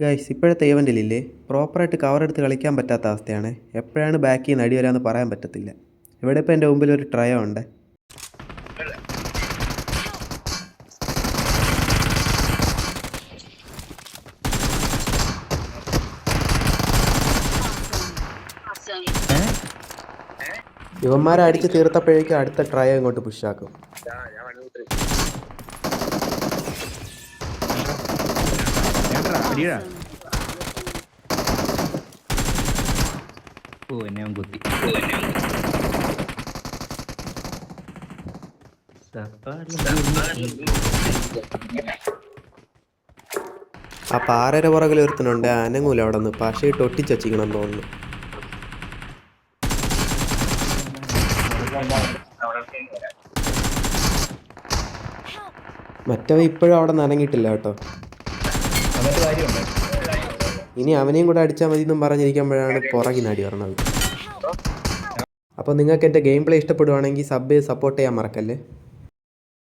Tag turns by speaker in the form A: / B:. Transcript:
A: Guys ഇപ്പോഴത്തെ ഇവൻറ്റിലില്ലേ പ്രോപ്പറായിട്ട് cover എടുത്ത് കളിക്കാൻ പറ്റാത്ത അവസ്ഥയാണ്. എപ്പോഴാണ് ബാക്കിൽ നിന്ന് അടി വരാമെന്ന് പറയാൻ പറ്റത്തില്ല. ഇവിടെ ഇപ്പോൾ എൻ്റെ മുമ്പിൽ ഒരു ട്രയോ ഉണ്ട്. ഇവന്മാരെ അടിച്ച് തീർത്തപ്പോഴേക്കും അടുത്ത ട്രയോ ഇങ്ങോട്ട് പുഷാക്കും. ആ പാറയുടെ പുറകിൽ ഒരുത്തനുണ്ട്, അനങ്ങൂല അവിടെ നിന്ന് പശയിട്ട് ഒട്ടിച്ചച്ചിക്കണം തോന്നുന്നു. മറ്റവ ഇപ്പോഴും അവിടെ നനങ്ങിയിട്ടില്ല കേട്ടോ. ഇനി അവനെയും കൂടെ അടിച്ചാൽ മതി എന്നും പറഞ്ഞിരിക്കുമ്പോഴാണ് പുറകിൽ നടി പറഞ്ഞത്. അപ്പോൾ നിങ്ങൾക്ക് എൻ്റെ ഗെയിം പ്ലേ ഇഷ്ടപ്പെടുവാണെങ്കിൽ സബ് സപ്പോർട്ട് ചെയ്യാൻ മറക്കല്ലേ.